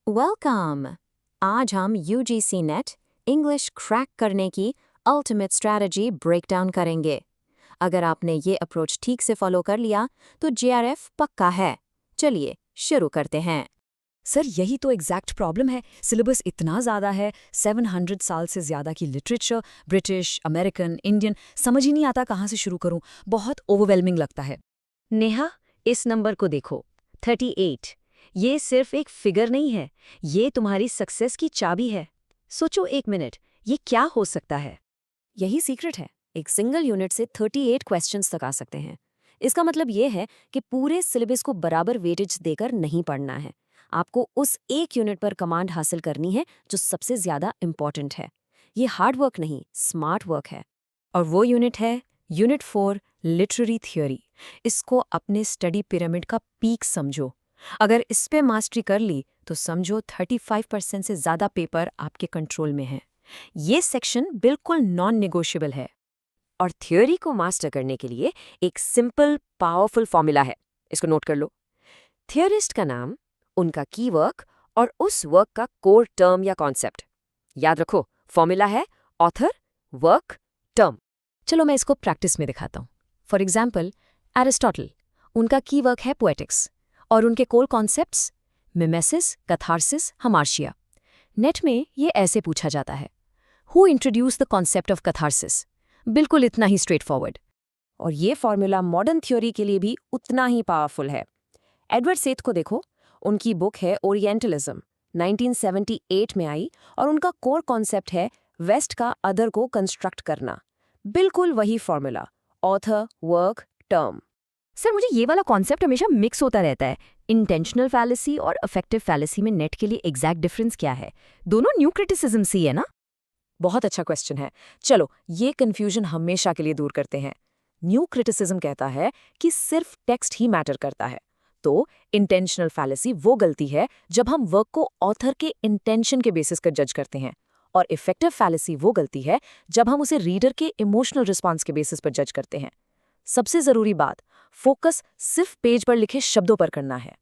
Welcome. आज हम UGC net English crack करने की अल्टीमेट स्ट्रैटेजी ब्रेकडाउन करेंगे। अगर आपने ये अप्रोच ठीक से फॉलो कर लिया तो जेआरएफ पक्का है। चलिए शुरू करते हैं। सर यही तो एग्जैक्ट प्रॉब्लम है। सिलेबस इतना ज़्यादा है, 700 साल से ज़्यादा की लिटरेचर, ब्रिटिश, अमेरिकन, इंडियन, समझ ही नहीं आता कहाँ से शुरू करूँ। बहुत ओवरवेलमिंग लगता है। नेहा, इस नंबर को देखो, 38। ये सिर्फ एक फिगर नहीं है, ये तुम्हारी सक्सेस की चाबी है। सोचो एक मिनट, ये क्या हो सकता है? यही सीक्रेट है। एक सिंगल यूनिट से 38 क्वेश्चंस तक आ सकते हैं। इसका मतलब ये है कि पूरे सिलेबस को बराबर वेटेज देकर नहीं पढ़ना है। आपको उस एक यूनिट पर कमांड हासिल करनी है जो सबसे ज्यादा इम्पॉर्टेंट है। ये हार्ड वर्क नहीं, स्मार्ट वर्क है। और वो यूनिट है यूनिट 4, लिटरेरी थियोरी। इसको अपने स्टडी पिरामिड का पीक समझो। अगर इस पे मास्टरी कर ली तो समझो 35% से ज़्यादा पेपर आपके कंट्रोल में है। ये सेक्शन बिल्कुल नॉन नेगोशिएबल है। और थ्योरी को मास्टर करने के लिए एक सिंपल पावरफुल फॉर्मूला है, इसको नोट कर लो। थियोरिस्ट का नाम, उनका की वर्क और उस वर्क का कोर टर्म या कॉन्सेप्ट। याद रखो, फॉर्मूला है ऑथर, वर्क, टर्म। चलो मैं इसको प्रैक्टिस में दिखाता हूँ। फॉर एग्जाम्पल, एरिस्टोटल, उनका की वर्क है पोएटिक्स और उनके core concepts mimesis, catharsis, हमार्शिया। Net में ये ऐसे पूछा जाता है, who introduce the concept of catharsis? बिल्कुल इतना ही स्ट्रेट फॉरवर्ड। और ये फॉर्मूला मॉडर्न थ्योरी के लिए भी उतना ही पावरफुल है। एडवर्ड सेथ को देखो, उनकी बुक है ओरिएंटलिज्म, 1978 में आई, और उनका कोर कॉन्सेप्ट है वेस्ट का अदर को कंस्ट्रक्ट करना। बिल्कुल वही formula, author, work, term. Sir मुझे ये वाला कॉन्सेप्ट हमेशा मिक्स होता रहता है। इंटेंशनल फैलेसी और अफेक्टिव फैलेसी में नेट के लिए एग्जैक्ट डिफरेंस क्या है? दोनों न्यू क्रिटिसिज्म से ही है ना? बहुत अच्छा क्वेश्चन है। चलो ये कंफ्यूजन हमेशा के लिए दूर करते हैं। न्यू क्रिटिसिज्म कहता है कि सिर्फ टेक्स्ट ही मैटर करता है। तो इंटेंशनल फैलेसी वो गलती है जब हम वर्क को ऑथर के इंटेंशन के बेसिस पर जज करते हैं, और इफेक्टिव फैलेसी वो गलती है जब हम उसे रीडर के इमोशनल रिस्पॉन्स के बेसिस पर जज करते हैं। सबसे जरूरी बात, फोकस सिर्फ पेज पर लिखे शब्दों पर करना है।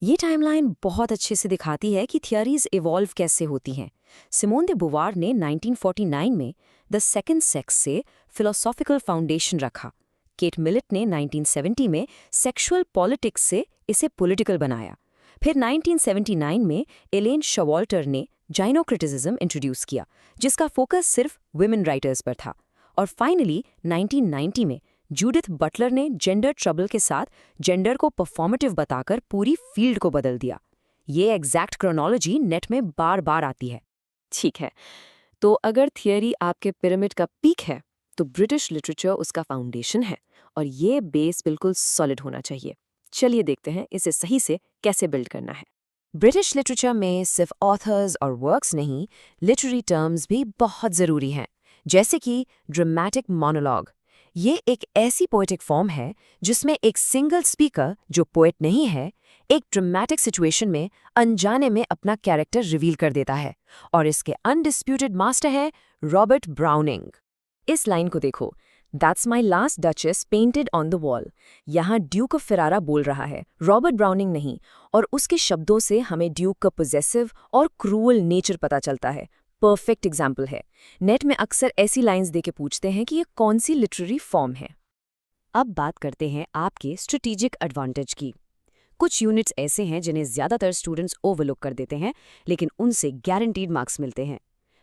ये टाइमलाइन बहुत अच्छे से दिखाती है कि थियरीज इवॉल्व कैसे होती हैं। सिमोन दे बुवार ने 1949 में द सेकंड सेक्स से फिलोसॉफिकल फाउंडेशन रखा। केट मिलेट ने 1970 में सेक्सुअल पॉलिटिक्स से इसे पॉलिटिकल बनाया। फिर 1979 में एलेन शॉवाल्टर ने जाइनोक्रिटिसिज्म इंट्रोड्यूस किया, जिसका फोकस सिर्फ वुमेन राइटर्स पर था। और फाइनली 1990 में जूडिथ बटलर ने जेंडर ट्रबल के साथ जेंडर को परफॉर्मेटिव बताकर पूरी फील्ड को बदल दिया। ये एग्जैक्ट क्रोनोलॉजी नेट में बार बार आती है। ठीक है, तो अगर थियरी आपके पिरामिड का पीक है तो ब्रिटिश लिटरेचर उसका फाउंडेशन है, और ये बेस बिल्कुल सॉलिड होना चाहिए। चलिए देखते हैं इसे सही से कैसे बिल्ड करना है। ब्रिटिश लिटरेचर में सिर्फ ऑथर्स और वर्क्स नहीं, लिटरेरी टर्म्स भी बहुत ज़रूरी हैं, जैसे कि ड्रामेटिक मोनोलॉग। ये एक ऐसी पोएटिक फॉर्म है जिसमें एक सिंगल स्पीकर, जो पोएट नहीं है, एक ड्रामेटिक सिचुएशन में अनजाने में अपना कैरेक्टर रिवील कर देता है, और इसके अनडिस्प्यूटेड मास्टर हैं रॉबर्ट ब्राउनिंग। इस लाइन को देखो, that's my last duchess painted on the wall. यहाँ ड्यूक ऑफ फेरारा बोल रहा है, रॉबर्ट ब्राउनिंग नहीं, और उसके शब्दों से हमें ड्यूक का पोजेसिव और क्रूअल नेचर पता चलता है। परफेक्ट एग्जाम्पल है। नेट में अक्सर ऐसी लाइंस देके पूछते हैं कि ये कौन सी लिटरेरी फॉर्म है। अब बात करते हैं आपके स्ट्रेटेजिक एडवांटेज की। कुछ यूनिट्स ऐसे हैं जिन्हें ज़्यादातर स्टूडेंट्स ओवरलुक कर देते हैं, लेकिन उनसे गारंटीड मार्क्स मिलते हैं।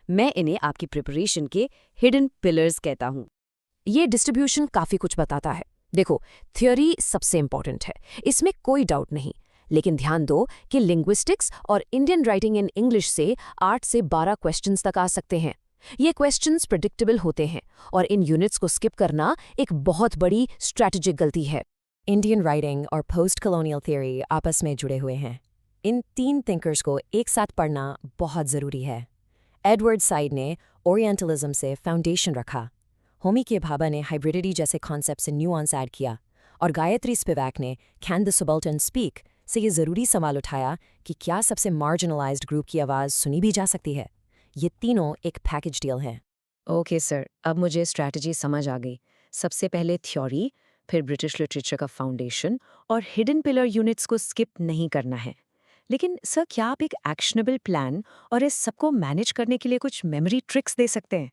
मैं इन्हें आपकी प्रिपरेशन के हिडन पिलर्स कहता हूँ। ये डिस्ट्रीब्यूशन काफ़ी कुछ बताता है। देखो, थ्योरी सबसे इंपॉर्टेंट है, इसमें कोई डाउट नहीं, लेकिन ध्यान दो कि लिंग्विस्टिक्स और इंडियन राइटिंग इन इंग्लिश से 8 से 12 क्वेश्चंस तक आ सकते हैं। ये क्वेश्चंस प्रेडिक्टेबल होते हैं, और इन यूनिट्स को स्किप करना एक बहुत बड़ी स्ट्रैटेजिक गलती है। इंडियन राइटिंग और पोस्ट कॉलोनियल थ्योरी आपस में जुड़े हुए हैं। इन तीन थिंकर्स को एक साथ पढ़ना बहुत ज़रूरी है। एडवर्ड साइड ने ओरिएंटलिज्म से फाउंडेशन रखा, होमी के भाभा ने हाइब्रिडिटी जैसे कॉन्सेप्ट से न्यूआंस ऐड किया, और गायत्री स्पिवैक ने कैन द सबाल्टर्न स्पीक से ये ज़रूरी सवाल उठाया कि क्या सबसे मार्जिनलाइज्ड ग्रुप की आवाज़ सुनी भी जा सकती है। ये तीनों एक पैकेज डील है। ओके सर, अब मुझे स्ट्रैटेजी समझ आ गई। सबसे पहले थ्योरी, फिर ब्रिटिश लिटरेचर का फाउंडेशन, और हिडन पिलर यूनिट्स को स्किप नहीं करना है। लेकिन सर, क्या आप एक एक्शनेबल प्लान और इस सबको मैनेज करने के लिए कुछ मेमोरी ट्रिक्स दे सकते हैं?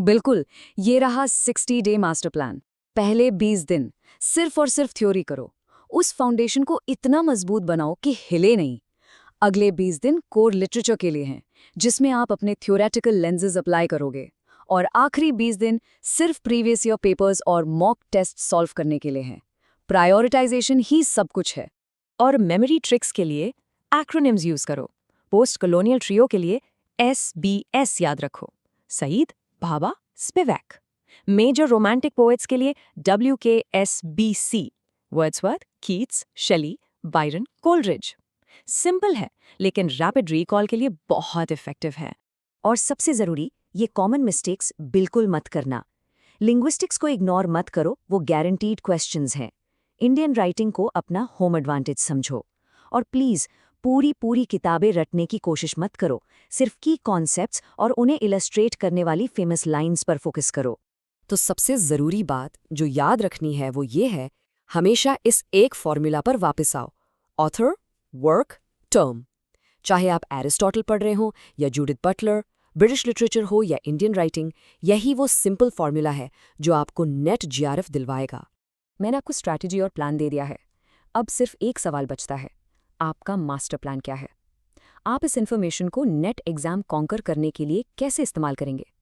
बिल्कुल, ये रहा 60-डे मास्टर प्लान। पहले 20 दिन सिर्फ और सिर्फ थ्योरी करो। उस फाउंडेशन को इतना मजबूत बनाओ कि हिले नहीं। अगले 20 दिन कोर लिटरेचर के लिए हैं, जिसमें आप अपने थ्योरेटिकल लेंसेज अप्लाई करोगे। और आखिरी 20 दिन सिर्फ प्रीवियस ईयर पेपर्स और मॉक टेस्ट सॉल्व करने के लिए हैं। प्रायोरिटाइजेशन ही सब कुछ है। और मेमोरी ट्रिक्स के लिए एक्रोनिम्स यूज करो। पोस्ट कॉलोनियल ट्रियो के लिए SBS याद रखो, Said, Bhabha, Spivak. Major romantic poets के लिए WKSBC, Wordsworth, Keats, Shelley, Byron, Coleridge. Simple है, लेकिन रैपिड रिकॉल के लिए बहुत इफेक्टिव है। और सबसे ज़रूरी, ये कॉमन मिस्टेक्स बिल्कुल मत करना। लिंग्विस्टिक्स को इग्नोर मत करो, वो गारंटीड क्वेश्चंस हैं। इंडियन राइटिंग को अपना होम एडवांटेज समझो। और प्लीज़ पूरी किताबें रटने की कोशिश मत करो, सिर्फ की कॉन्सेप्ट्स और उन्हें इलस्ट्रेट करने वाली फेमस लाइंस पर फोकस करो। तो सबसे ज़रूरी बात जो याद रखनी है वो ये है, हमेशा इस एक फॉर्मूला पर वापस आओ, ऑथर, वर्क, टर्म। चाहे आप एरिस्टोटल पढ़ रहे हो या जूडिथ बटलर, ब्रिटिश लिटरेचर हो या इंडियन राइटिंग, यही वो सिंपल फॉर्मूला है जो आपको नेट GRF दिलवाएगा। मैंने आपको स्ट्रैटेजी और प्लान दे दिया है। अब सिर्फ एक सवाल बचता है, आपका मास्टर प्लान क्या है? आप इस इन्फॉर्मेशन को नेट एग्जाम कॉन्कर करने के लिए कैसे इस्तेमाल करेंगे?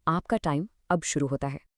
आपका टाइम अब शुरू होता है।